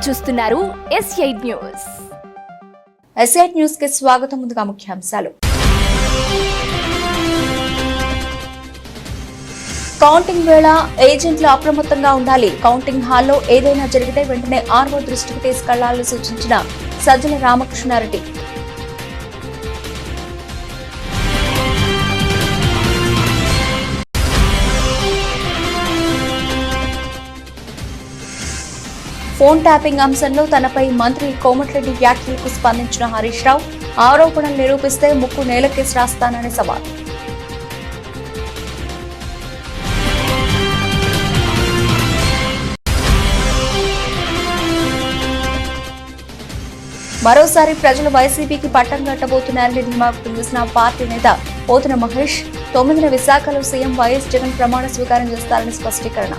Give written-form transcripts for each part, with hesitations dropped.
చూస్తున్నారు S8 news. S8 news కి స్వాగతం. ముందుగా ముఖ్యాంశాలు. కౌంటింగ్ వేళ ఏజెంట్లు అప్రమత్తంగా ఉండాలి. కౌంటింగ్ హాల్లో ఏదైనా జరిగితే వెంటనే ఆర్ఓ దృష్టికి తీసుకెళ్లాలని సూచించిన సజ్జల రామకృష్ణారెడ్డి. ఫోన్ ట్యాపింగ్ అంశంలో తనపై మంత్రి కోమటిరెడ్డి వ్యాఖ్యలకు స్పందించిన హరీష్ రావు, ఆరోపణలు నిరూపిస్తే ముక్కు నేలకేసి రాస్తానని సవాల్. మరోసారి ప్రజలు వైసీపీకి పట్టం కట్టబోతున్నారని ధీమా వ్యక్తం చేసిన పార్టీ నేత పోతున మహేష్, 9న విశాఖలో సీఎం వైఎస్ జగన్ ప్రమాణ స్వీకారం చేస్తారని స్పష్టీకరణ.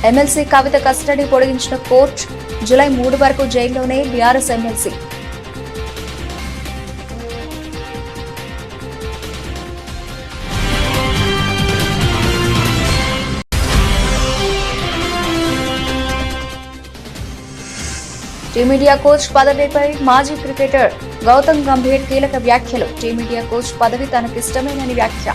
ఎమ్మెల్సీ కవిత కస్టడీ పొడిగించిన కోర్టు, జూలై 3 వరకు జైల్లోనే బీఆర్ఎస్ ఎమ్మెల్సీ. టీమిండియా కోచ్ పదవిపై మాజీ క్రికెటర్ గౌతమ్ గంభీర్ కీలక వ్యాఖ్యలు. టీమిండియా కోచ్ పదవి తనకిష్టమేనని వ్యాఖ్య.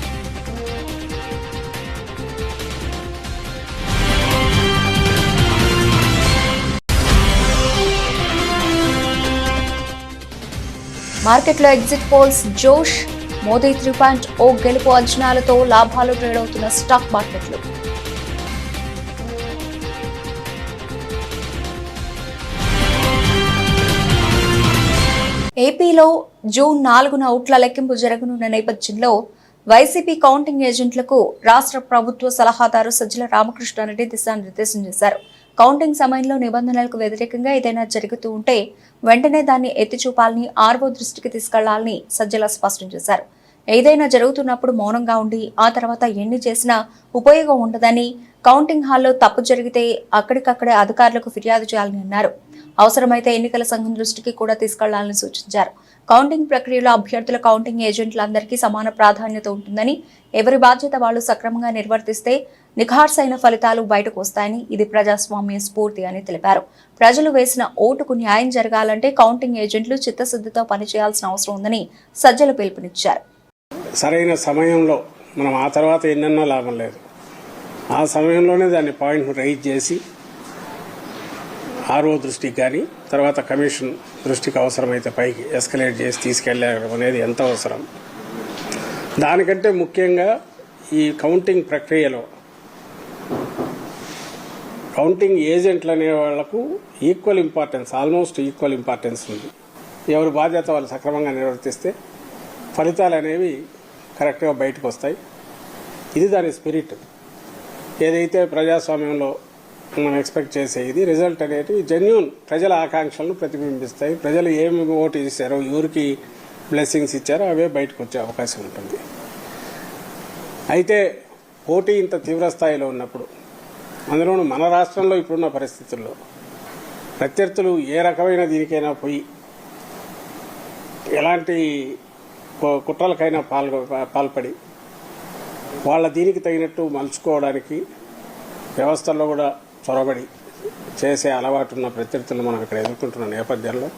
మార్కెట్లో ఎగ్జిట్ పోల్స్ జోష్, మోదీ 3.0 గెలుపు అంచనాలతో లాభాలు ట్రేడ్ అవుతున్న స్టాక్ మార్కెట్లు. ఏపీలో జూన్ 4న ఓట్ల లెక్కింపు జరగనున్న నేపథ్యంలో వైసీపీ కౌంటింగ్ ఏజెంట్లకు రాష్ట్ర ప్రభుత్వ సలహాదారు సజ్జల రామకృష్ణారెడ్డి దిశానిర్దేశం చేశారు. కౌంటింగ్ సమయంలో నిబంధనలకు వ్యతిరేకంగా ఏదైనా జరుగుతూ ఉంటే వెంటనే దాన్ని ఎత్తి చూపాలని, ఆర్ఓ దృష్టికి తీసుకెళ్లాలని సజ్జల స్పష్టం చేశారు. ఏదైనా జరుగుతున్నప్పుడు మౌనంగా ఉండి ఆ తర్వాత ఎన్ని చేసినా ఉపయోగం ఉండదని, కౌంటింగ్ హాల్లో తప్పు జరిగితే అక్కడికక్కడే అధికారులకు ఫిర్యాదు చేయాలని అన్నారు. అవసరమైతే ఎన్నికల సంఘం దృష్టికి కూడా తీసుకెళ్లాలని సూచించారు. కౌంటింగ్ ప్రక్రియలో అభ్యర్థుల కౌంటింగ్ ఏజెంట్లందరికీ సమాన ప్రాధాన్యత ఉంటుందని, ఎవరి బాధ్యత వాళ్లు సక్రమంగా నిర్వర్తిస్తే నిఖార్సైన ఫలితాలు బయటకు వస్తాయని, ఇది ప్రజాస్వామ్య స్ఫూర్తి అని తెలిపారు. ప్రజలు వేసిన ఓటుకు న్యాయం జరగాలంటే కౌంటింగ్ ఏజెంట్లు చిత్తశుద్ధితో పనిచేయాల్సిన అవసరం ఉందని సజ్జల పిలుపునిచ్చారు. సరైన సమయంలో మనం ఆ తర్వాత ఎన్నెన్నో లాభం లేదు. ఆ సమయంలోనే దాన్ని పాయింట్ రైజ్ చేసి ఆర్ఓ దృష్టికి కానీ తర్వాత కమిషన్ దృష్టికి అవసరమైతే పైకి ఎస్కలేట్ చేసి తీసుకెళ్ళడం అనేది ఎంత అవసరం. దానికంటే ముఖ్యంగా ఈ కౌంటింగ్ ప్రక్రియలో కౌంటింగ్ ఏజెంట్లు అనే వాళ్లకు equal importance, almost equal importance ఉంది. ఎవరి బాధ్యత వాళ్ళు సక్రమంగా నిర్వర్తిస్తే ఫలితాలు అనేవి కరెక్ట్గా బయటకు వస్తాయి. ఇది దాని స్పిరిట్. ఏదైతే ప్రజాస్వామ్యంలో మనం ఎక్స్పెక్ట్ చేసేది రిజల్ట్ అనేది జెన్యూన్ ప్రజల ఆకాంక్షలను ప్రతిబింబిస్తాయి. ప్రజలు ఏమి ఓటు చేశారో, ఎవరికి బ్లెస్సింగ్స్ ఇచ్చారో అవే బయటకు వచ్చే అవకాశం ఉంటుంది. అయితే పోటీ ఇంత తీవ్ర స్థాయిలో ఉన్నప్పుడు, అందులోనూ మన రాష్ట్రంలో ఇప్పుడున్న పరిస్థితుల్లో ప్రత్యర్థులు ఏ రకమైన దీనికైనా పోయి ఎలాంటి కుట్రలకైనా పాల్పడి వాళ్ళ దీనికి తగినట్టు మలుచుకోవడానికి వ్యవస్థల్లో కూడా చొరబడి చేసే అలవాటు ఉన్న ప్రత్యర్థులు మనం ఇక్కడ ఎదుర్కొంటున్న నేపథ్యంలో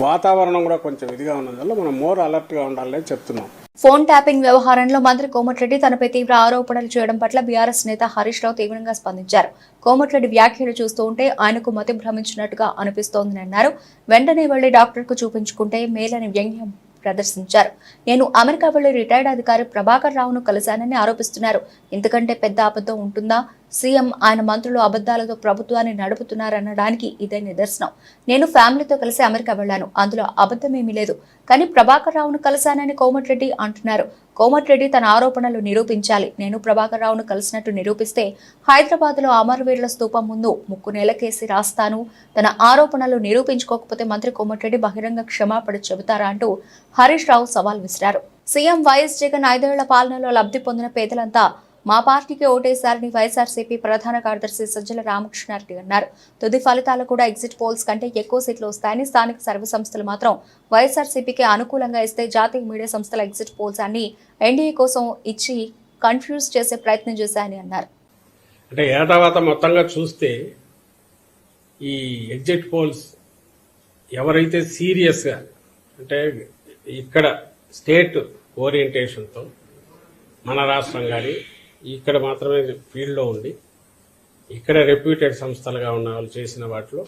వాతావరణం కూడా కొంచెం ఇదిగా ఉన్నందువల్ల మనం మోర్ అలర్ట్గా ఉండాలని చెప్తున్నాం. ఫోన్ ట్యాపింగ్ వ్యవహారంలో మంత్రి కోమటిరెడ్డి తనపై తీవ్ర ఆరోపణలు చేయడం పట్ల బీఆర్ఎస్ నేత హరీష్ రావు తీవ్రంగా స్పందించారు. కోమటిరెడ్డి వ్యాఖ్యలు చూస్తూ ఉంటే ఆయనకు మతి భ్రమించినట్టుగా అనిపిస్తోందని అన్నారు. వెంటనే వెళ్లి డాక్టర్కు చూపించుకుంటే మేలని వ్యంగ్యం ప్రదర్శించారు. నేను అమెరికా వెళ్లి రిటైర్డ్ అధికారి ప్రభాకర్ రావును కలిశానని ఆరోపిస్తున్నారు. ఇంతకంటే పెద్ద అబద్ధం ఉంటుందా? సీఎం, ఆయన మంత్రులు అబద్దాలతో ప్రభుత్వాన్ని నడుపుతున్నారనడానికి ఇదే నిదర్శనం. నేను ఫ్యామిలీతో కలిసి అమెరికా వెళ్లాను, అందులో అబద్ధమేమీ లేదు. కానీ ప్రభాకర్ రావును కలిశానని కోమటిరెడ్డి అంటున్నారు. కోమటిరెడ్డి తన ఆరోపణలు నిరూపించాలి. నేను ప్రభాకర్ రావును కలిసినట్టు నిరూపిస్తే హైదరాబాద్ లో అమరవీరుల స్తూపం ముందు ముక్కు నేలకేసి రాస్తాను. తన ఆరోపణలు నిరూపించుకోకపోతే మంత్రి కోమటిరెడ్డి బహిరంగ క్షమాపణ చెబుతారా అంటూ హరీష్ రావు సవాల్ విసిరారు. సీఎం వైఎస్ జగన్ 5 ఏళ్ల పాలనలో లబ్ధి పొందిన పేదలంతా మా పార్టీకి ఓటేశారని వైఎస్ఆర్సీపీ ప్రధాన కార్యదర్శి సజ్జల రామకృష్ణారెడ్డి అన్నారు. తుది ఫలితాలు కూడా ఎగ్జిట్ పోల్స్ కంటే ఎక్కువ సీట్లు వస్తాయని, స్థానిక సర్వే సంస్థలు మాత్రం వైఎస్ఆర్సీపీకి అనుకూలంగా ఇస్తే జాతీయ మీడియా సంస్థల ఎగ్జిట్ పోల్స్ అన్ని ఎన్డీఏ కోసం ఇచ్చి కన్ఫ్యూజ్ చేసే ప్రయత్నం చేశాయని అన్నారు. అంటే ఏటావాత మొత్తంగా చూస్తే ఈ ఎగ్జిట్ పోల్స్ ఎవరైతే సీరియస్గా అంటే ఇక్కడ స్టేట్ ఓరియంటేషన్తో మన రాష్ట్రం కానీ ఇక్కడ మాత్రమే ఫీల్డ్లో ఉండి ఇక్కడ రెప్యూటెడ్ సంస్థలుగా ఉన్న వాళ్ళు చేసిన వాటిలో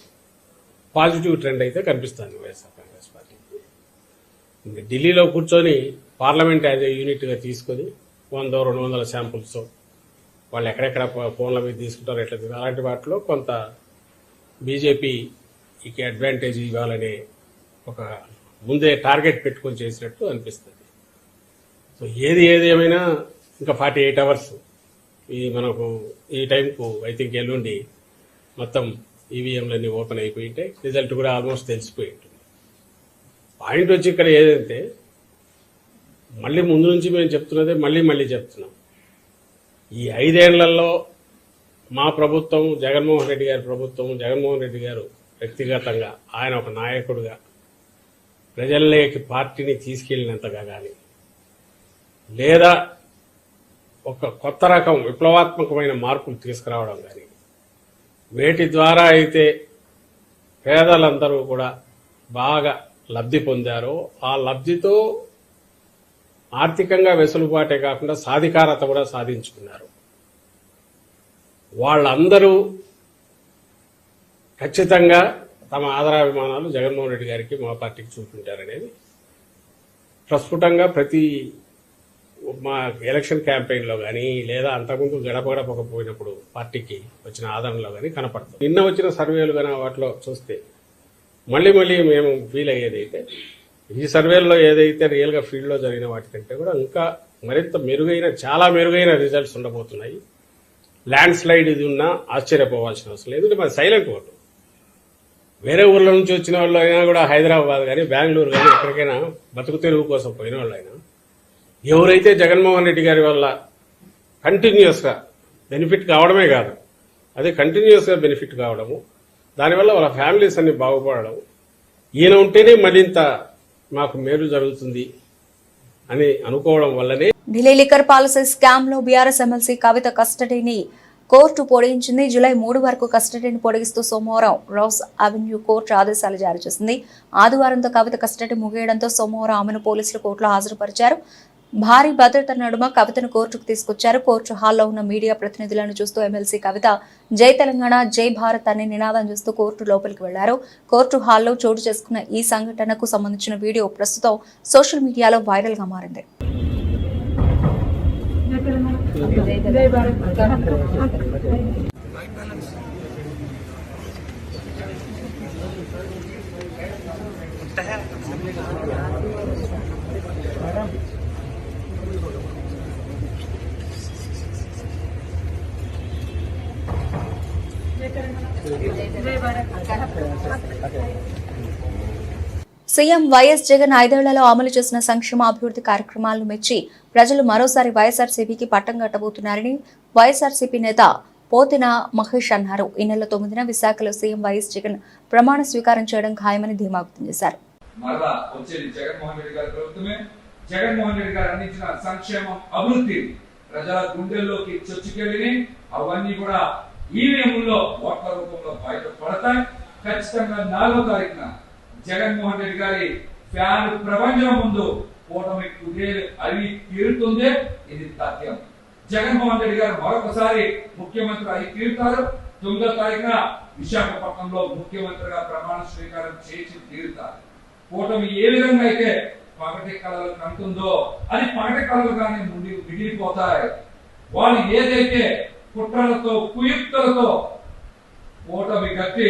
పాజిటివ్ ట్రెండ్ అయితే కనిపిస్తుంది వైఎస్ఆర్ కాంగ్రెస్ పార్టీకి. ఇంకా ఢిల్లీలో కూర్చొని పార్లమెంట్ యాజ్ ఏ యూనిట్గా తీసుకొని 100-200 శాంపుల్స్ వాళ్ళు ఎక్కడెక్కడ ఫోన్ల మీద తీసుకుంటారో ఎట్లా అలాంటి వాటిలో కొంత బీజేపీకి అడ్వాంటేజ్ ఇవ్వాలనే ఒక ముందే టార్గెట్ పెట్టుకొని చేసినట్టు అనిపిస్తుంది. సో ఏది ఏమైనా ఇంకా 48 అవర్స్ మనకు ఈ టైంకు ఐ థింక్ ఎల్లుండి మొత్తం ఈవీఎంలన్నీ ఓపెన్ అయిపోయి ఉంటాయి. రిజల్ట్ కూడా ఆల్మోస్ట్ తెలిసిపోయి ఉంటుంది. పాయింట్ వచ్చి ఇక్కడ ఏదంటే మళ్ళీ ముందు నుంచి మేము చెప్తున్నదే మళ్ళీ చెప్తున్నాం. ఈ 5 ఏళ్లలో మా ప్రభుత్వం, జగన్మోహన్ రెడ్డి గారి ప్రభుత్వం, జగన్మోహన్ రెడ్డి గారు వ్యక్తిగతంగా ఆయన ఒక నాయకుడిగా ప్రజల్లోకి పార్టీని తీసుకెళ్లినంతగా కానీ లేదా ఒక కొత్త రకం విప్లవాత్మకమైన మార్పులు తీసుకురావడం కానీ వేటి ద్వారా అయితే పేదలందరూ కూడా బాగా లబ్ధి పొందారో ఆ లబ్ధితో ఆర్థికంగా వెసులుబాటే కాకుండా సాధికారత కూడా సాధించుకున్నారు. వాళ్ళందరూ ఖచ్చితంగా తమ ఆదరాభిమానాలు జగన్మోహన్ రెడ్డి గారికి, మా పార్టీకి చూపించారనేది ప్రస్ఫుటంగా ప్రతి మా ఎలక్షన్ క్యాంపెయిన్లో కానీ లేదా అంతకుముందు గడపకపోయినప్పుడు పార్టీకి వచ్చిన ఆదరణలో కానీ కనపడుతుంది. నిన్న వచ్చిన సర్వేలు కానీ వాటిలో చూస్తే మళ్ళీ మేము ఫీల్ అయ్యేది అయితే ఈ సర్వేల్లో ఏదైతే రియల్గా ఫీల్డ్లో జరిగిన వాటికంటే కూడా ఇంకా మరింత మెరుగైన, చాలా మెరుగైన రిజల్ట్స్ ఉండబోతున్నాయి. ల్యాండ్ స్లైడ్ ఇది ఉన్నా ఆశ్చర్యపోవాల్సిన అవసరం లేదు. ఎందుకంటే మరి సైలెంట్ ఓటు వేరే ఊర్ల నుంచి వచ్చిన వాళ్ళు అయినా కూడా హైదరాబాద్ కానీ బెంగళూరు కానీ ఎక్కడికైనా బతుకు తెరువు కోసం పోయిన వాళ్ళు అయినా ఎవరైతే జగన్మోహన్ రెడ్డి గారి వల్ల కంటిన్యూస్గా బెనిఫిట్ కావడమే కాదు, అదే కంటిన్యూస్గా బెనిఫిట్ కావడము, దానివల్ల వాళ్ళ ఫ్యామిలీస్ అన్ని బాగుపడడం, ఈయన ఉంటేనే మరింత మాకు మేలు జరుగుతుంది అని అనుకోవడం వల్లనే ఢిల్లీ లిక్కర్ పాలసీ స్కామ్ లో బీఆర్ఎస్ ఎమ్మెల్సీ కవిత కస్టడీని కోర్టు పొడిగించింది. జూలై 3 వరకు కస్టడీని పొడిగిస్తూ సోమవారం రోజ్ అవెన్యూ కోర్టు ఆదేశాలు జారీ చేసింది. ఆదివారంతో కవిత కస్టడీ ముగియడంతో సోమవారం ఆమెను పోలీసులు కోర్టులో హాజరుపరిచారు. భారీ భద్రత నడుమ కవితను కోర్టుకు తీసుకొచ్చారు. కోర్టు హాల్లో ఉన్న మీడియా ప్రతినిధులను చూస్తూ ఎమ్మెల్సీ కవిత జై తెలంగాణ, జై భారత్ అనే నినాదం చూస్తూ కోర్టు లోపలికి వెళ్లారు. కోర్టు హాల్లో చోటు చేసుకున్న ఈ సంఘటనకు సంబంధించిన వీడియో ప్రస్తుతం సోషల్ మీడియాలో వైరల్ గా మారింది. సీఎం వైఎస్ జగన్ 5 ఏళ్లలో అమలు చేసిన సంక్షేమ అభివృద్ధి కార్యక్రమాలను మెచ్చి ప్రజలు మరోసారి వైఎస్ఆర్సీపీకి పట్టం కట్టబోతున్నారని వైఎస్ఆర్సీపీ నేత పోతిన మహేష్ అన్నారు. ఈ నెల 9న విశాఖలో సీఎం వైఎస్ జగన్ ప్రమాణ స్వీకారం చేయడం ఖాయమని ధీమా వ్యక్తం చేశారు. జగన్మోహన్ రెడ్డి గారు అందించిన సంక్షేమం, అభివృద్ధి ప్రజల గుండెల్లోకి చొచ్చుకెళ్ళి అవన్నీ కూడా ఈవీఎంలో ఓట్ల రూపంలో బయటపడతాయి. ఖచ్చితంగా 4వ తారీఖున జగన్మోహన్ రెడ్డి గారి ఫ్యాన్ ప్రపంచం ముందు కూటమి కుదేలు అవి తీరుతుంది. ఇది తథ్యం. జగన్మోహన్ రెడ్డి గారు మరొకసారి ముఖ్యమంత్రి అయి తీరుతారు. 9వ తారీఖున విశాఖపట్నంలో ముఖ్యమంత్రిగా ప్రమాణ స్వీకారం చేసి తీరుతారు. కూటమి ఏ విధంగా అయితే పగటి కళలు కంటుందో అది పగటి కళలుగానే మిగిలిపోతాయి. వాళ్ళు ఏదైతే కుట్రలతో, కుయుక్తులతో కూటమి కట్టి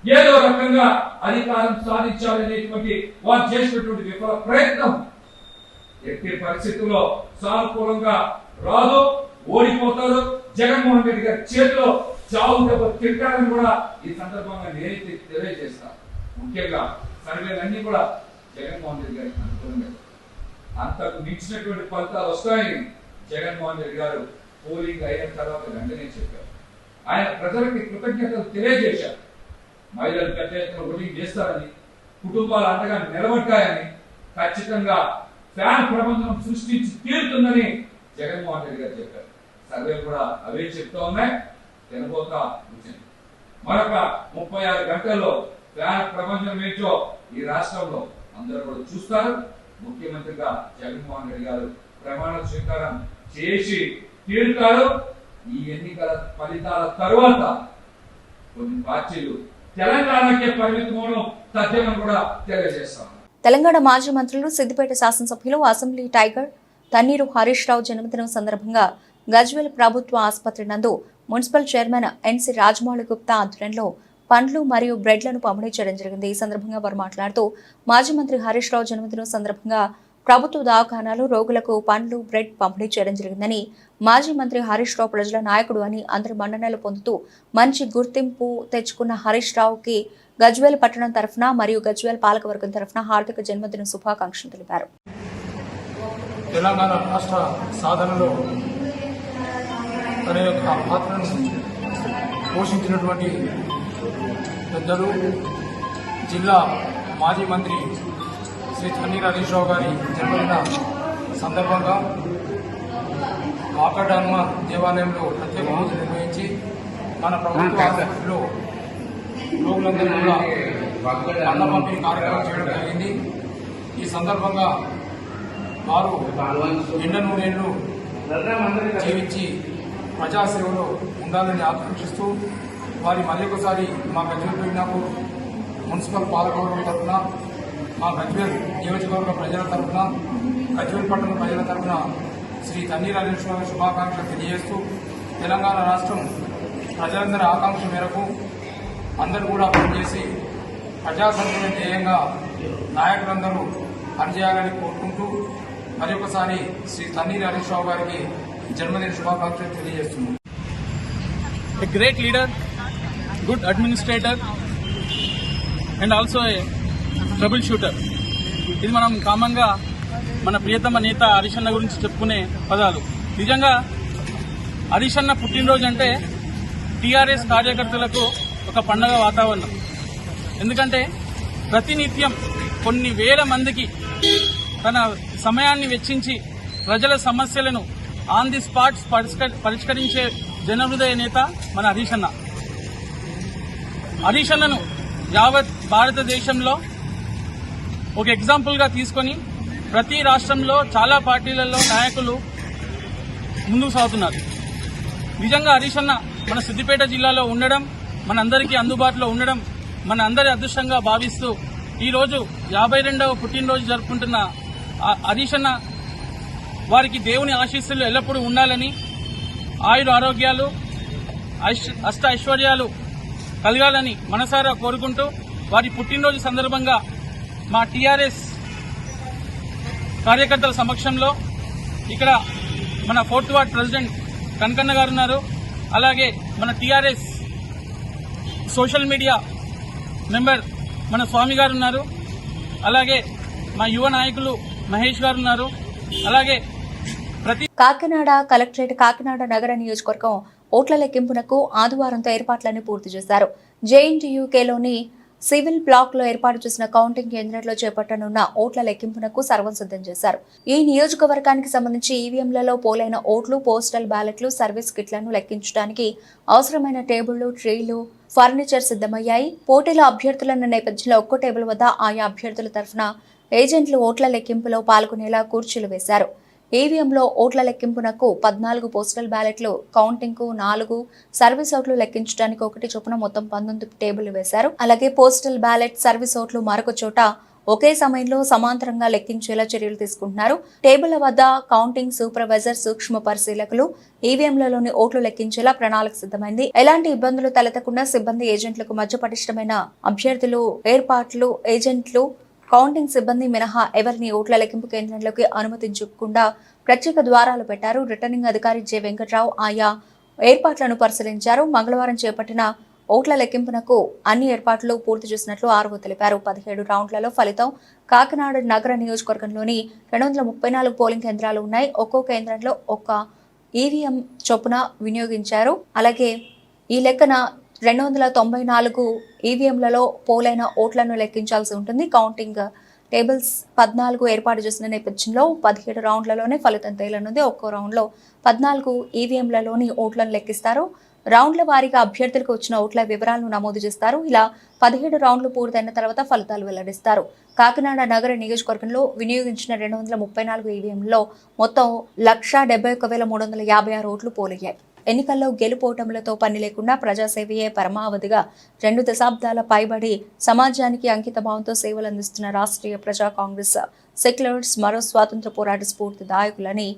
ఏదో రకంగా అధికారం సాధించాలనేటువంటి వారు చేసినటువంటి విఫల ప్రయత్నం ఎట్టి పరిస్థితుల్లో సానుకూలంగా రాదు, ఓడిపోతారు. జగన్మోహన్ రెడ్డి గారి చేతిలో చావు దెబ్బ తింటారని కూడా ఈ సందర్భంగా నేనైతే తెలియజేస్తాను. ముఖ్యంగా సర్వేలన్నీ కూడా జగన్మోహన్ రెడ్డి గారికి అనుకూలంగా, అంతకు మించినటువంటి ఫలితాలు వస్తాయని జగన్మోహన్ రెడ్డి గారు పోలింగ్ అయిన తర్వాత వెంటనే చెప్పారు. ఆయన ప్రజలకి కృతజ్ఞతలు తెలియజేశారు. మహిళలు పెద్ద ఎత్తున ఓటింగ్ చేస్తారని, కుటుంబాలు అండగా నిలబడ్డాయని, ఖచ్చితంగా ఫ్యాన్ ప్రబంధం సృష్టించి తీరుతుందని జగన్మోహన్ రెడ్డి గారు చెప్పారు. సర్వేలు కూడా అవే చెప్తా ఉన్నాయి. తినబోతా వచ్చింది. మరొక 36 గంటల్లో ఫ్యాన్ ప్రపంచం ఏంటో ఈ రాష్ట్రంలో అందరూ కూడా చూస్తారు. ముఖ్యమంత్రిగా జగన్మోహన్ రెడ్డి గారు ప్రమాణ స్వీకారం చేసి తీరుతారు. ఈ ఎన్నికల ఫలితాల తరువాత కొన్ని పార్టీలు తెలంగాణకే పరిమితమవడం తథ్యమని కూడా తెలియజేస్తాం. తెలంగాణ మాజీ మంత్రులు సిద్దిపేట శాసనసభ్యులు అసెంబ్లీ టైగర్ తన్నీరు హరీష్ రావు జన్మదినం సందర్భంగా గజ్వేల్ ప్రభుత్వ ఆసుపత్రి నందు మున్సిపల్ చైర్మన్ ఎన్సి రాజమౌళి గుప్తా ఆధ్వర్యంలో పండ్లు మరియు బ్రెడ్లను పంపిణీ చేయడం జరిగింది. ఈ సందర్భంగా వారు మాట్లాడుతూ మాజీ మంత్రి హరీష్ రావు జన్మదినం సందర్భంగా ప్రభుత్వ దవాఖానాలు రోగులకు పండ్లు బ్రెడ్ పంపిణీ చేయడం జరిగిందని, మాజీ మంత్రి హరీష్ రావు ప్రజల నాయకుడు అని అందరి మన్ననలు పొందుతూ మంచి గుర్తింపు తెచ్చుకున్న హరీష్ రావుకి గజ్వేల్ పట్టణం తరఫున మరియు గజ్వేల్ పాలకవర్గం తరఫున హార్దిక జన్మదిన శుభాకాంక్షలు తెలిపారు. తెలంగాణ రాష్ట్ర సాధనలో తన యొక్క పాత్రను పోషించినటువంటి పెద్దలు జిల్లా మాజీ మంత్రి శ్రీ తన్నీరు హరీష్ రావు గారి జన్మదిన సందర్భంగా వాకడ్ హనుమాన్ దేవాలయంలో ప్రత్యేక పూజలు నిర్వహించి మన ప్రభుత్వ ఆసుపత్రిలో రోగులందరూ కూడా అన్న పంపిణీ కార్యక్రమం చేయడం జరిగింది. ఈ సందర్భంగా వారు నిండు నూరేళ్లు జీవించి ప్రజాసేవలో ఉండాలని ఆకాంక్షిస్తూ వారి మళ్ళీకొకసారి మా గజ్వేల్ పెరిగినాపూర్ మున్సిపల్ పాలకవర్గం తరఫున, మా గజ్వేల్ నియోజకవర్గ ప్రజల తరఫున, గజ్వేల్ పట్టణ ప్రజల తరఫున శ్రీ తన్నీరు హరీష్ రావు శుభాకాంక్షలు తెలియజేస్తూ తెలంగాణ రాష్ట్రం ప్రజలందరి ఆకాంక్ష మేరకు అందరూ కూడా పనిచేసి ప్రజాసంక్షేమ ధ్యేయంగా నాయకులందరూ పనిచేయాలని కోరుకుంటూ మరొకసారి శ్రీ తన్నీరు హరీష్ రావు గారికి జన్మదిన శుభాకాంక్షలు తెలియజేస్తున్నాం. A great leader, good administrator and also a troubleshooter. ఇది మనం కామన్గా మన ప్రియతమ నేత హరీష్ అన్న గురించి చెప్పుకునే పదాలు. నిజంగా హరీష్ అన్న పుట్టినరోజు అంటే టీఆర్ఎస్ కార్యకర్తలకు ఒక పండగ వాతావరణం. ఎందుకంటే ప్రతినిత్యం కొన్ని వేల మందికి తన సమయాన్ని వెచ్చించి ప్రజల సమస్యలను ఆన్ ది స్పాట్ పరిష్కరించే జనహృదయ నేత మన హరీష్ అన్న. హరీష్ అన్నను యావత్ భారతదేశంలో ఒక ఎగ్జాంపుల్గా తీసుకొని ప్రతి రాష్ట్రంలో చాలా పార్టీలలో నాయకులు ముందుకు సాగుతున్నారు. నిజంగా హరీష్ అన్న మన సిద్దిపేట జిల్లాలో ఉండడం, మనందరికీ అందుబాటులో ఉండడం మన అందరి అదృష్టంగా భావిస్తూ ఈరోజు 52వ పుట్టినరోజు జరుపుకుంటున్న హరీష్ అన్న వారికి దేవుని ఆశీస్సులు ఎల్లప్పుడూ ఉండాలని, ఆయుర ఆరోగ్యాలు అష్ట ఐశ్వర్యాలు కలగాలని మనసారా కోరుకుంటూ వారి పుట్టినరోజు సందర్భంగా మా టీఆర్ఎస్ కార్యకర్తల సమక్షంలో ఇక్కడ మన 4th వార్డ్ ప్రెసిడెంట్ కనకన్న గారు ఉన్నారు. అలాగే మన టీఆర్ఎస్ సోషల్ మీడియా మెంబర్ మన స్వామి గారు ఉన్నారు. అలాగే మా యువ నాయకులు మహేష్ గారు ఉన్నారు. అలాగే కాకినాడ కలెక్టరేట్ కాకినాడ నగర నియోజకవర్గం ఓట్ల లెక్కింపునకు ఆదివారంతో ఏర్పాట్లన్నీ పూర్తి చేశారు. జేఎన్టీయూకేలోని సివిల్ బ్లాక్ లో ఏర్పాటు చేసిన కౌంటింగ్ కేంద్రంలో చేపట్టనున్న ఓట్ల లెక్కింపునకు సర్వం సిద్ధం చేశారు. ఈ నియోజకవర్గానికి సంబంధించి ఈవీఎంలలో పోలైన ఓట్లు, పోస్టల్ బ్యాలెట్లు, సర్వీస్ కిట్లను లెక్కించడానికి అవసరమైన టేబుళ్లు, ట్రీలు, ఫర్నిచర్ సిద్ధమయ్యాయి. పోటీలో అభ్యర్థులున్న నేపథ్యంలో ఒక్కో టేబుల్ వద్ద ఆయా అభ్యర్థుల తరఫున ఏజెంట్లు ఓట్ల లెక్కింపులో పాల్గొనేలా కుర్చీలు వేశారు. ఈవీఎంలో ఓట్ల లెక్కింపునకు 14 పోస్టల్ బ్యాలెట్లు, కౌంటింగ్ కు 4, సర్వీస్ ఓట్లు లెక్కించడానికి 1 చొప్పున మొత్తం 19 టేబుల్ వేశారు. అలాగే పోస్టల్ బ్యాలెట్, సర్వీస్ ఓట్లు మరొక చోట ఒకే సమయంలో సమాంతరంగా లెక్కించేలా చర్యలు తీసుకుంటున్నారు. టేబుళ్ల వద్ద కౌంటింగ్ సూపర్వైజర్, సూక్ష్మ పరిశీలకులు ఈవీఎంలలోని ఓట్లు లెక్కించేలా ప్రణాళిక సిద్ధమైంది. ఎలాంటి ఇబ్బందులు తలెత్తకుండా సిబ్బంది, ఏజెంట్లకు మధ్య పటిష్టమైన అభ్యర్థులు ఏర్పాట్లు, ఏజెంట్లు, కౌంటింగ్ సిబ్బంది మినహా ఎవరిని ఓట్ల లెక్కింపు కేంద్రంలోకి అనుమతించకుండా ప్రత్యేక ద్వారాలు పెట్టారు. రిటర్నింగ్ అధికారి జె వెంకట్రావు ఆయా ఏర్పాట్లను పరిశీలించారు. మంగళవారం చేపట్టిన ఓట్ల లెక్కింపునకు అన్ని ఏర్పాట్లు పూర్తి చేసినట్లు ఆర్వో తెలిపారు. 17 రౌండ్లలో ఫలితం కాకినాడ నగర నియోజకవర్గంలోని 234 పోలింగ్ కేంద్రాలు ఉన్నాయి. ఒక్కో కేంద్రంలో ఒక ఈవీఎం చొప్పున వినియోగించారు. అలాగే ఈ లెక్కన 294 ఈవీఎంలలో పోలైన ఓట్లను లెక్కించాల్సి ఉంటుంది. కౌంటింగ్ టేబుల్స్ 14 ఏర్పాటు చేసిన నేపథ్యంలో 17 రౌండ్లలోనే ఫలితం తేలనుంది. ఒక్కో రౌండ్లో 14 ఈవీఎంలలోని ఓట్లను లెక్కిస్తారు. రౌండ్ల వారీగా అభ్యర్థులకు వచ్చిన ఓట్ల వివరాలను నమోదు చేస్తారు. ఇలా 17 రౌండ్లు పూర్తయిన తర్వాత ఫలితాలు వెల్లడిస్తారు. కాకినాడ నగర నియోజకవర్గంలో వినియోగించిన 234 ఈవీఎంలలో మొత్తం 171,356 ఓట్లు పోలయ్యాయి. ఎన్నికల్లో గెలుపోటములతో పని లేకుండా ప్రజాసేవయే పరమావధిగా 2 దశాబ్దాల పైబడి సమాజానికి అంకితభావంతో సేవలు అందిస్తున్న రాష్ట్రీయ ప్రజా కాంగ్రెస్ సెక్యులర్స్ మరో స్వాతంత్ర పోరాట స్ఫూర్తిదాయకులని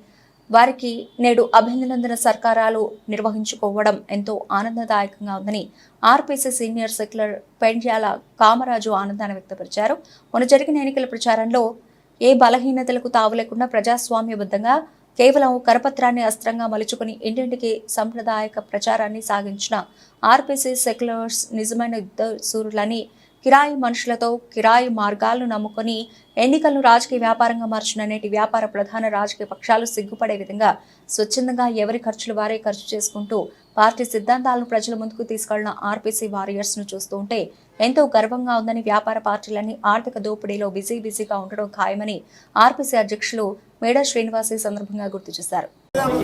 వారికి నేడు అభినందన సర్కారాలు నిర్వహించుకోవడం ఎంతో ఆనందదాయకంగా ఉందని RPC senior secular Pendyala Kamaraju ఆనందాన్ని వ్యక్తపరిచారు. మొన్న జరిగిన ఎన్నికల ప్రచారంలో ఏ బలహీనతలకు తావు లేకుండా ప్రజాస్వామ్యబద్ధంగా కేవలం కరపత్రాన్ని అస్త్రంగా మలుచుకుని ఇంటింటికి సంప్రదాయక ప్రచారాన్ని సాగించిన ఆర్పీసీ సెక్యులర్స్ నిజమైన యుద్ధశూరులని, కిరాయి మనుషులతో కిరాయి మార్గాలను నమ్ముకొని ఎన్నికలను రాజకీయ వ్యాపారంగా మార్చిన నేటి వ్యాపార ప్రధాన రాజకీయ పక్షాలు సిగ్గుపడే విధంగా స్వచ్ఛందంగా ఎవరి ఖర్చులు వారే ఖర్చు చేసుకుంటూ పార్టీ సిద్ధాంతాలను ప్రజల ముందుకు తీసుకెళ్లిన ఆర్పీసీ వారియర్స్ ను చూస్తూ ఉంటే ఎంతో గర్వంగా ఉందని, వ్యాపార పార్టీలన్నీ ఆర్థిక దోపిడీలో బిజీగా ఉండడం ఖాయమని ఆర్పీసీ అధ్యక్షులు మేడా శ్రీనివాస్ ఈ సందర్భంగా గుర్తు చేశారు.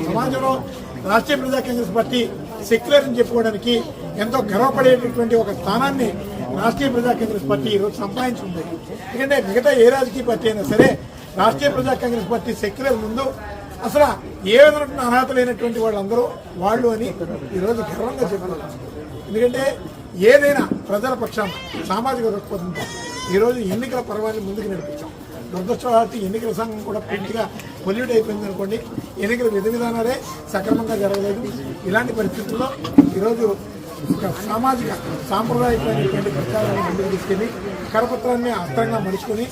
సమాజంలో రాష్ట్రీయ ప్రజా కాంగ్రెస్ పార్టీ సెక్యులర్ అని చెప్పుకోవడానికి ఎంతో గర్వపడేటటువంటి ఒక స్థానాన్ని రాష్ట్రీయ ప్రజా కాంగ్రెస్ పార్టీ ఈరోజు సంపాదించుకుంది. ఎందుకంటే మిగతా ఏ రాజకీయ పార్టీ అయినా సరే రాష్ట్రీయ ప్రజా కాంగ్రెస్ పార్టీ సెక్యులర్ ముందు అసలు ఏ విధమైన అర్హత లేనటువంటి వాళ్ళందరూ వాళ్ళు అని ఈరోజు గర్వంగా చెప్తున్నారు. ఎందుకంటే ఏదైనా ప్రజల పక్షాన సామాజిక దృక్పథంతో ఈరోజు ఎన్నికల పర్వాన్ని ముందుకు నడిపించాం. దురదృష్టవశాత్తు ఎన్నికల సంఘం కూడా పూర్తిగా పొల్యూట్ అయిపోయింది అనుకోండి. ఎన్నికల విధి విధానాలే సక్రమంగా జరగలేదు. ఇలాంటి పరిస్థితుల్లో ఈరోజు ఒక సామాజిక సాంప్రదాయకమైనటువంటి ప్రచారాన్ని ముందుకు తీసుకెళ్లి కరపత్రాన్ని అస్త్రంగా మలుచుకొని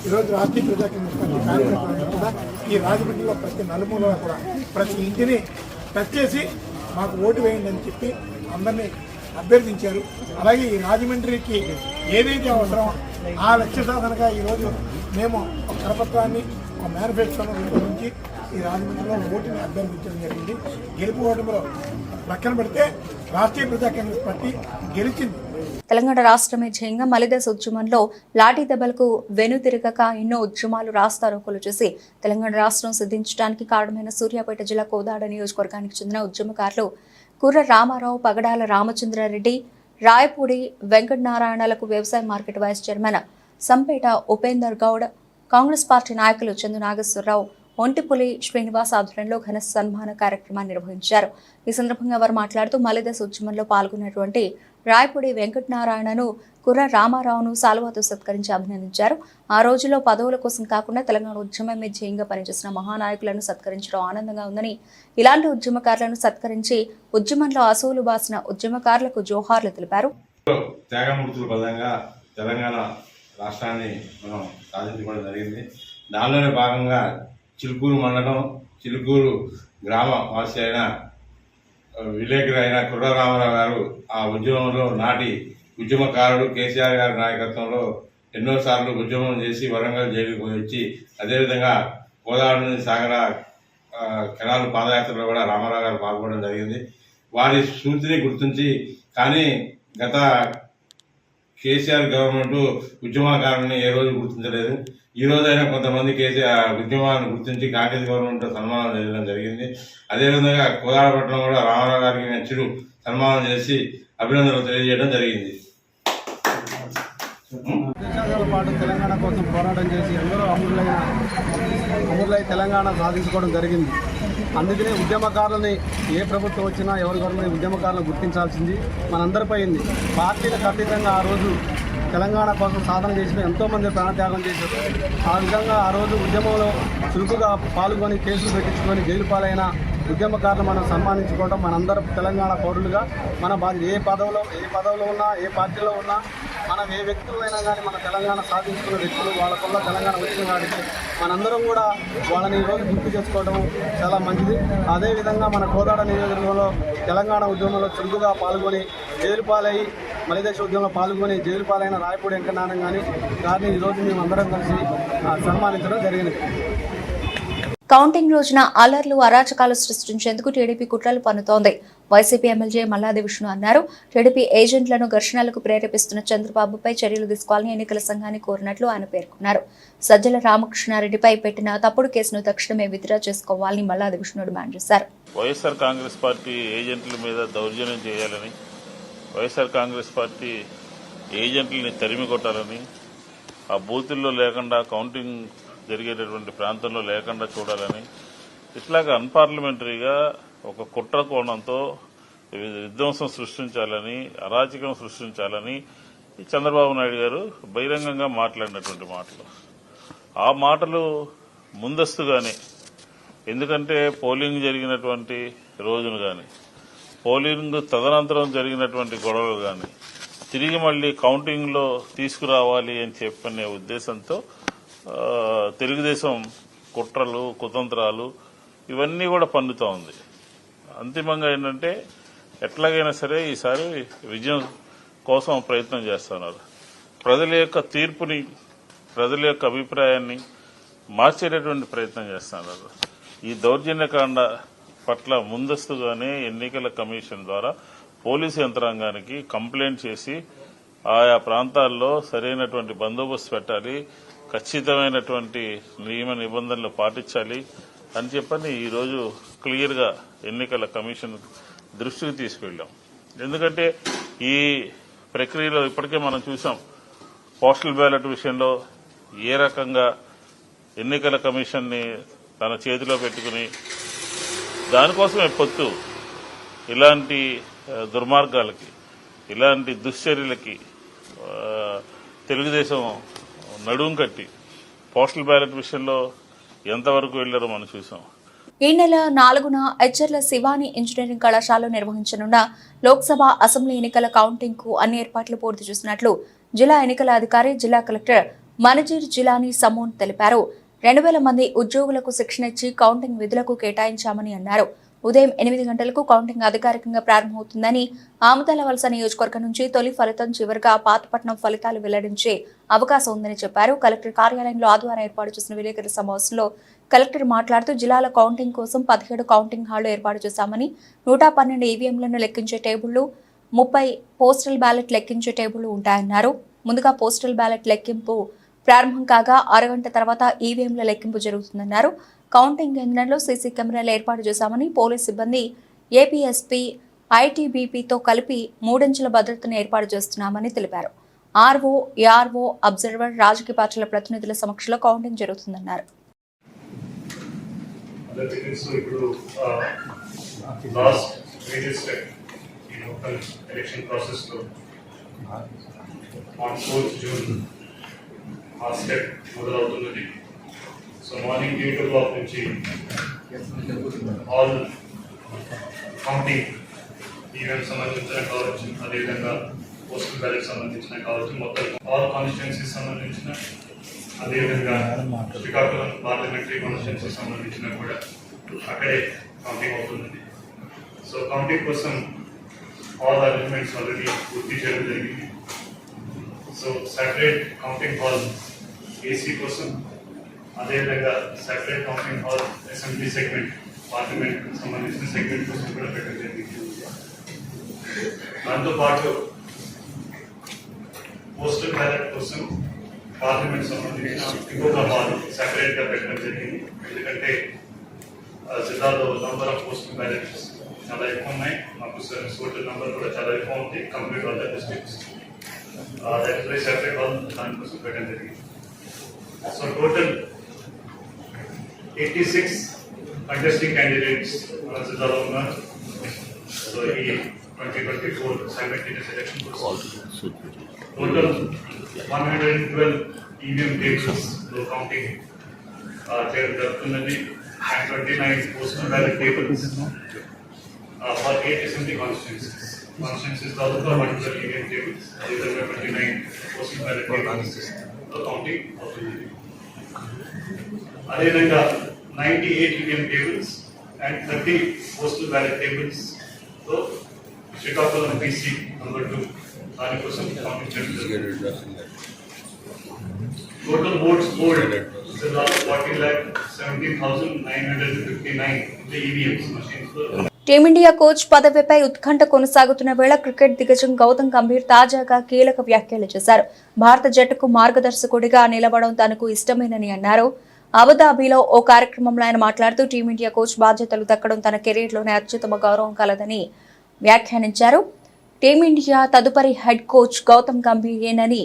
ఈరోజు రాష్ట్రీయ ప్రజా కాంగ్రెస్ పార్టీ కార్యకర్తలను కూడా ఈ రాజమండ్రిలో ప్రతి నలుమూలలో కూడా ప్రతి ఇంటిని టచ్ చేసి మాకు ఓటు వేయండి అని చెప్పి అందరినీ అభ్యర్థించారు. అలాగే ఈ రాజమండ్రికి ఏదైతే అవసరమో ఆ లక్ష్య సాధనగా ఈరోజు మేము ఒక కరపత్రాన్ని ఒక మేనిఫెస్టోను రూపొందించి ఈ రాజమండ్రిలో ఓటుని అభ్యర్థించడం జరిగింది. గెలుపు ఓటమిలో పక్కన పెడితే రాష్ట్రీయ ప్రజా కాంగ్రెస్ పార్టీ గెలిచింది. తెలంగాణ రాష్ట్రమే ధ్యేయంగా మలిదశ ఉద్యమంలో లాఠీ దెబ్బలకు వెనుతిరగక ఎన్నో ఉద్యమాలు రాస్తారోకోలు చేసి తెలంగాణ రాష్ట్రం సిద్ధించడానికి కారణమైన సూర్యాపేట జిల్లా కోదాడ నియోజకవర్గానికి చెందిన ఉద్యమకారులు కుర్ర రామారావు, పగడాల రామచంద్రారెడ్డి, రాయపూడి వెంకటనారాయణలకు వ్యవసాయ market vice chairman Sampeta Upender Goud, Congress party నాయకులు చందు నాగేశ్వరరావు, ఒంటిపులి శ్రీనివాస్ ఆధ్వర్యంలో ఘన సన్మాన కార్యక్రమాన్ని నిర్వహించారు. ఈ సందర్భంగా వారు మాట్లాడుతూ మలిదశ ఉద్యమంలో పాల్గొన్నటువంటి రాయపూడి వెంకటనారాయణను, కుర్ర రామారావును సాలువాతో సత్కరించి అభినందించారు. ఆ రోజుల్లో పదవుల కోసం కాకుండా తెలంగాణ ఉద్యమమే ధ్యేయంగా పనిచేసిన మహానాయకులను సత్కరించడం ఆనందంగా ఉందని, ఇలాంటి ఉద్యమకారులను సత్కరించి ఉద్యమంలో అసూలు బాసిన ఉద్యమకారులకు జోహార్లు తెలిపారు. త్యాగమూర్తుల పదంగా తెలంగాణ రాష్ట్రాన్ని మనం సాధించుకోవడం జరిగింది. దానిలోనే భాగంగా చిలుకూరు మండలం, చిలుకూరు గ్రామ వాసి అయిన విలేకరి అయిన కుర్ర రామారావు గారు ఆ ఉద్యమంలో నాటి ఉద్యమకారుడు కేసీఆర్ గారి నాయకత్వంలో ఎన్నోసార్లు ఉద్యమం చేసి వరంగల్ జైలుకు వచ్చి, అదేవిధంగా కోదాడ నుంచి సాగర కెనాల్ పాదయాత్రలో కూడా రామారావు గారు పాల్గొనడం జరిగింది. వారి స్ఫూర్తిని గుర్తించి, కానీ గత కేసీఆర్ గవర్నమెంట్ ఉద్యమకారుని ఏ రోజు గుర్తించలేదు. ఈ రోజైనా కొంతమంది కేసీఆర్ ఉద్యమాన్ని గుర్తించి కాంగ్రెస్ గవర్నమెంట్ సన్మానం చేయడం జరిగింది. అదేవిధంగా కోదాడపట్నం కూడా రామారావు గారికి నచ్చుడు సన్మానం చేసి అభినందనలు తెలియజేయడం జరిగింది. దశాబ్దాల పాటు తెలంగాణ కోసం పోరాటం చేసి ఎందరో అమరులై తెలంగాణ సాధించుకోవడం జరిగింది. అందుకనే ఉద్యమకారులని ఏ ప్రభుత్వం వచ్చినా ఎవరి గవర్నమెంట్ ఉద్యమకారులను గుర్తించాల్సింది మనందరిపై ఉంది. పార్టీలకు అతీతంగా ఆ రోజు తెలంగాణ కోసం సాధన చేసిన ఎంతోమంది ప్రాణత్యాగం చేశారు. ఆ విధంగా ఆ రోజు ఉద్యమంలో చురుకుగా పాల్గొని కేసులు పెట్టించుకొని జైలు పాలైన ఉద్యమకారులు మనం సన్మానించుకోవడం మనందరం తెలంగాణ పౌరులుగా మన బాధ్యత. ఏ పదవిలో ఉన్నా, ఏ పార్టీలో ఉన్నా, మనం ఏ వ్యక్తులైనా కానీ మన తెలంగాణ సాధించుకున్న వ్యక్తులు వాళ్ళకున్న తెలంగాణ వచ్చిన వాడికి మనందరం కూడా వాళ్ళని ఈరోజు గుర్తు చేసుకోవడం చాలా మంచిది. అదేవిధంగా మన కోదాడ నియోజకవర్గంలో తెలంగాణ ఉద్యమంలో చురుకుగా పాల్గొని జైలు పాలై మలిదశ ఉద్యమంలో పాల్గొని జైలు పాలైన రాయపూడి వెంకటనారాయణ గారిని ఈరోజు మేము అందరం కలిసి సన్మానించడం జరిగింది. కౌంటింగ్ రోజున అల్లర్లు అరాచకాలు సృష్టించేందుకు టీడీపీ కుట్రలు పన్నుతోంది. వైసీపీ ఎమ్మెల్యే మల్లాది విష్ణు అన్నారు. టీడీపీ ఏజెంట్లను ఘర్షణలకు ప్రేరేపిస్తున్న చంద్రబాబుపై చర్యలు తీసుకోవాలని ఎన్నికల సంఘాన్ని కోరినట్లు ఆయన పేర్కొన్నారు. సజ్జల రామకృష్ణారెడ్డిపై పెట్టిన తప్పుడు కేసును తక్షణమే విత్డ్రా చేసుకోవాలని మల్లాది విష్ణు డిమాండ్ చేశారు. వైఎస్ఆర్ కాంగ్రెస్ పార్టీ ఏజెంట్ల మీద దౌర్జన్యం చేయాలని, వైఎస్ఆర్ కాంగ్రెస్ పార్టీ ఏజెంట్లని తరిమి కొట్టాలని, ఆ బూతుల్లో లేకుండా కౌంటింగ్ జరిగేటటువంటి ప్రాంతంలో లేకుండా చూడాలని, ఇట్లాగా అన్పార్లమెంటరీగా ఒక కుట్ర కోణంతో విధ్వంసం సృష్టించాలని, అరాచకం సృష్టించాలని చంద్రబాబు నాయుడు గారు బహిరంగంగా మాట్లాడినటువంటి మాటలు. ఆ మాటలు ముందస్తుగానే, ఎందుకంటే పోలింగ్ జరిగినటువంటి రోజును కానీ, పోలింగ్ తదనంతరం జరిగినటువంటి గొడవలు కానీ తిరిగి మళ్లీ కౌంటింగ్లో తీసుకురావాలి అని చెప్పనే ఉద్దేశంతో తెలుగుదేశం కుట్రలు, కుతంత్రాలు ఇవన్నీ కూడా పన్నుతూ ఉంది. అంతిమంగా ఏంటంటే ఎట్లాగైనా సరే ఈసారి విజయం కోసం ప్రయత్నం చేస్తున్నారు. ప్రజల యొక్క తీర్పుని, ప్రజల యొక్క అభిప్రాయాన్ని మార్చేటటువంటి ప్రయత్నం చేస్తున్నారు. ఈ దౌర్జన్యకాండ పట్ల ముందస్తుగానే ఎన్నికల కమిషన్ ద్వారా పోలీసు యంత్రాంగానికి కంప్లైంట్ చేసి ఆయా ప్రాంతాల్లో సరైనటువంటి బందోబస్తు పెట్టాలి, ఖచ్చితమైనటువంటి నియమ నిబంధనలు పాటించాలి అని చెప్పని ఈరోజు క్లియర్గా ఎన్నికల కమిషన్ దృష్టికి తీసుకెళ్లాం. ఎందుకంటే ఈ ప్రక్రియలో ఇప్పటికే మనం చూసాం, పోస్టల్ బ్యాలెట్ విషయంలో ఏ రకంగా ఎన్నికల కమిషన్ని తన చేతిలో పెట్టుకుని దానికోసమే పొత్తు ఇలాంటి దుర్మార్గాలకి, ఇలాంటి దుశ్చర్యలకి తెలుగుదేశం నడుం కట్టి పోస్టల్ బ్యాలెట్ విషయంలో ఎంతవరకు వెళ్లారో మనం చూసాం. ఈ నెల 4న ఎచ్చర్ల శివాని ఇంజనీరింగ్ కళాశాలలో నిర్వహించనున్న లోక్సభ, అసెంబ్లీ ఎన్నికల కౌంటింగ్ కు అన్ని ఏర్పాట్లు పూర్తి చేసినట్లు జిల్లా ఎన్నికల అధికారి, జిల్లా కలెక్టర్ మనజీర్ జిలానీ సమూన్ తెలిపారు. 2000 మంది ఉద్యోగులకు శిక్షణ ఇచ్చి కౌంటింగ్ విధులకు కేటాయించామని అన్నారు. ఉదయం 8 గంటలకు కౌంటింగ్ అధికారికంగా ప్రారంభమవుతుందని, ఆమదాల వలస నియోజకవర్గం నుంచి తొలి ఫలితం చివరిగా పాతపట్నం ఫలితాలు వెల్లడించే అవకాశం ఉందని చెప్పారు. కలెక్టర్ కార్యాలయంలో ఆదివారం ఏర్పాటు చేసిన విలేకరుల సమావేశంలో కలెక్టర్ మాట్లాడుతూ జిల్లాల కౌంటింగ్ కోసం 17 కౌంటింగ్ హాళ్లు ఏర్పాటు చేశామని, 112 ఈవీఎంలను లెక్కించే టేబుళ్లు, 30 పోస్టల్ బ్యాలెట్ లెక్కించే టేబుళ్లు ఉంటాయన్నారు. ముందుగా పోస్టల్ బ్యాలెట్ లెక్కింపు ప్రారంభం కాగా 6 గంటల తర్వాత ఈవీఎంల లెక్కింపు జరుగుతుందన్నారు. కౌంటింగ్ కేంద్రంలో సీసీ కెమెరాలు ఏర్పాటు చేశామని, పోలీస్ సిబ్బంది, ఏపీఎస్పీ, ఐటీబీపీతో కలిపి 3 అంచెల భద్రతను ఏర్పాటు చేస్తున్నామని తెలిపారు. ఆర్ఓ, ఏఆర్ఓ, అబ్జర్వర్, రాజకీయ పార్టీల ప్రతినిధుల సమక్షంలో కౌంటింగ్ జరుగుతుందన్నారు. మొదలవుతున్నది. సో మార్నింగ్ 8 o'clock నుంచి ఆల్ కౌంటింగ్ ఈవెంట్ సంబంధించిన కావచ్చు, అదేవిధంగా పోస్టల్ బ్యాలెట్ సంబంధించిన కావచ్చు, మొత్తం ఆల్ కాన్స్టిట్యున్సీ సంబంధించిన, అదేవిధంగా శ్రీకాకుళం పార్లమెంటరీ కాన్స్టిట్యున్సీ సంబంధించిన కూడా అక్కడే కౌంటింగ్ అవుతున్నది. సో కౌంటింగ్ కోసం ఆల్ అరేంజ్మెంట్స్ ఆల్రెడీ పూర్తి చేయడం జరిగింది. So separate counting hall AC కోసం, అదేవిధంగా separate counting hall assembly segment, parliament సంబంధించిన సెగ్మెంట్ కోసం కూడా పెట్టడం జరిగింది. దాంతోపాటు పోస్టల్ బ్యాలెట్ కోసం పార్లమెంట్ సంబంధించిన ఇంకొక హాల్ సెపరేట్ గా పెట్టడం జరిగింది. ఎందుకంటే జిల్లాలో నంబర్ ఆఫ్ పోస్టల్ బ్యాలెట్స్ చాలా ఎక్కువ ఉన్నాయి, మాకు టోటల్ నంబర్ కూడా చాలా ఎక్కువ ఉంది complete all the districts. Separate hall దానికోసం పెట్టడం జరిగింది. సో టోటల్ 86 కంటెస్టింగ్ క్యాండిడేట్స్ మన జిల్లాలో ఉన్నారు. సో ఈ 2024 simultaneous election total 112 EVM tables లో కౌంటింగ్ చేయడం జరుగుతున్నది. And 29 postal ballot tables for 8 assembly constituencies taluka 112 EVM tables, అదేవిధంగా 29 పోస్టల్ బ్యాలెట్ టేబుల్స్ లో కౌంటింగ్ అవుతుంది. అదేవిధంగా 98 EVM tables and 30 postal ballot tables తో శ్రీకాకుళం బీసీ నంబర్ 2 దానికోసం కౌంటింగ్ చేయడం జరుగుతుంది. టోటల్ ఓట్స్ పోల్డ్ జిల్లాలో 40,70,000 17,959 EVMs machines. టీమిండియా కోచ్ పదవిపై ఉత్కంఠ కొనసాగుతున్న వేళ క్రికెట్ దిగ్గజం గౌతమ్ గంభీర్ తాజాగా కీలక వ్యాఖ్యలు చేశారు. భారత జట్టుకు మార్గదర్శకుడిగా నిలవడం తనకు ఇష్టమేనని అన్నారు. అబుదాబిలో ఓ కార్యక్రమంలో ఆయన మాట్లాడుతూ టీమిండియా కోచ్ బాధ్యతలు దక్కడం తన కెరీర్లోనే అత్యుత్తమ గౌరవం కలదని వ్యాఖ్యానించారు. టీమిండియా తదుపరి హెడ్ కోచ్ గౌతమ్ గంభీరేనని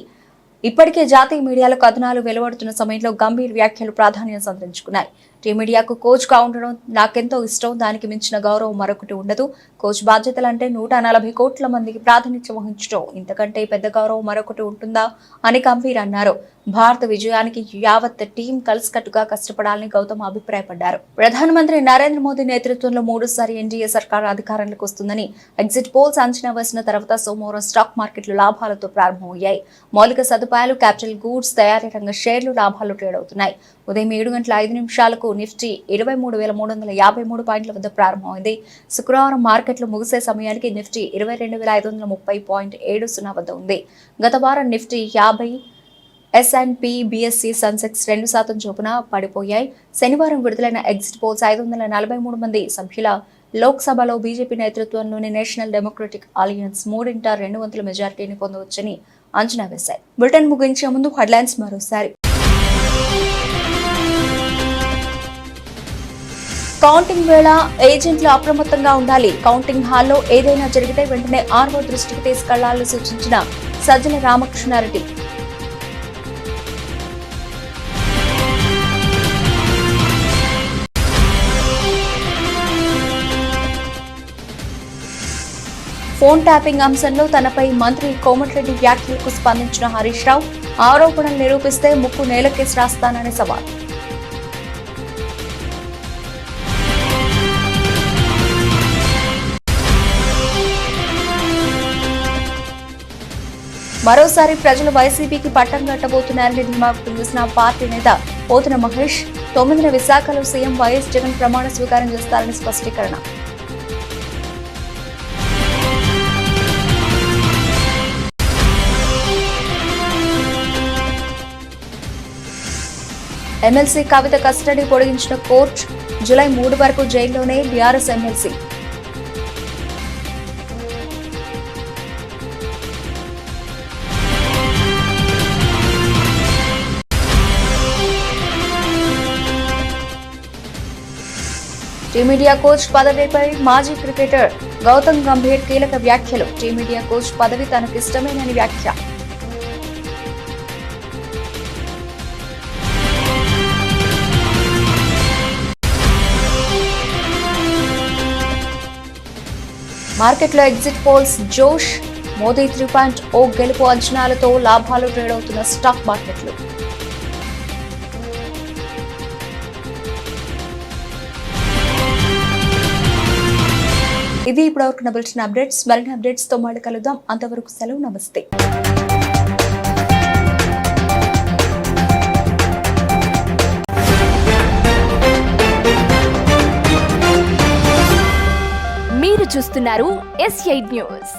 ఇప్పటికే జాతీయ మీడియాలో కథనాలు వెలువడుతున్న సమయంలో గంభీర్ వ్యాఖ్యలు ప్రాధాన్యం సంతరించుకున్నాయి. టీమిండియాకు కోచ్ గా ఉండడం నాకెంతో ఇష్టం, దానికి మించిన గౌరవం మరొకటి ఉండదు. కోచ్ బాధ్యతలంటే 140 కోట్ల మందికి ప్రాతినిధ్యం వహించడం, ఇంతకంటే పెద్ద గౌరవం మరొకటి ఉంటుందా అని గంభీర్ అన్నారు. భారత విజయానికి యావత్ టీం కలిసికట్టుగా కష్టపడాలని గౌతమ్ అభిప్రాయపడ్డారు. ప్రధానమంత్రి నరేంద్ర మోదీ నేతృత్వంలో 3సారి ఎన్డీఏ సర్కార్ అధికారంలోకి వస్తుందని ఎగ్జిట్ పోల్స్ అంచనా వేసిన తర్వాత సోమవారం స్టాక్ మార్కెట్లు లాభాలతో ప్రారంభమయ్యాయి. మౌలిక సదుపాయాలు, క్యాపిటల్ గూడ్స్ తయారీ రంగ షేర్లు లాభాలు ట్రేడ్ అవుతున్నాయి. ఉదయం 7:05 నిఫ్టీ 23,353 పాయింట్ల వద్ద ప్రారంభమైంది. శుక్రవారం మార్కెట్లు ముగిసే సమయానికి నిఫ్టీ 22,530.70 వద్ద ఉంది. గత వారం నిఫ్టీ 50, S&P, BSE, సెన్సెక్స్ 2% చొప్పున పడిపోయాయి. శనివారం విడుదలైన ఎగ్జిట్ పోల్స్ 543 మంది సభ్యుల లోక్సభలో బీజేపీ నేతృత్వంలోని నేషనల్ డెమోక్రటిక్ అలయన్స్ 3/2 మెజారిటీని పొందవచ్చని అంచనా వేశాయి. బులెటిన్ ముగించే ముందు హెడ్లైన్స్ మరోసారి. కౌంటింగ్ వేళ ఏజెంట్లు అప్రమత్తంగా ఉండాలి. కౌంటింగ్ హాల్లో ఏదైనా జరిగితే వెంటనే ఆర్ఓ దృష్టికి తీసుకెళ్లాలని సూచించిన సజ్జల రామకృష్ణారెడ్డి. ఫోన్ ట్యాపింగ్ అంశంలో తనపై మంత్రి కోమటిరెడ్డి వ్యాఖ్యలకు స్పందించిన హరీష్ రావు, ఆరోపణలు నిరూపిస్తే ముక్కు నేలకేసి రాస్తానని సవాల్. మరోసారి ప్రజలు వైసీపీకి పట్టం కట్టబోతున్నారని ధీమా వ్యక్తం చేసిన పార్టీ నేత పోతున మహేష్, 9న విశాఖలో సీఎం వైఎస్ జగన్ ప్రమాణ స్వీకారం చేస్తారని స్పష్టీకరణ. ఎమ్మెల్సీ కవిత కస్టడీ పొడిగించిన కోర్టు, జూలై 3 వరకు జైల్లోనే బీఆర్ఎస్ ఎమ్మెల్సీ. టీమిండియా కోచ్ పదవిపై మాజీ క్రికెటర్ గౌతమ్ గంభీర్ కీలక వ్యాఖ్యలు. టీమిండియా కోచ్ పదవి తనకిష్టమేనని వ్యాఖ్య. మార్కెట్లో ఎగ్జిట్ పోల్స్ జోష్, మోదీ 3.0 గెలుపు అంచనాలతో లాభాలు ట్రేడ్ అవుతున్న స్టాక్ మార్కెట్లు. ఇది ఇప్పటివరకు నబిల్చిన అప్డేట్స్. మరిన్ని అప్డేట్స్ తో మళ్ళీ కలుద్దాం. అంతవరకు సెలవు, నమస్తే. మీరు చూస్తున్నారు S8 న్యూస్.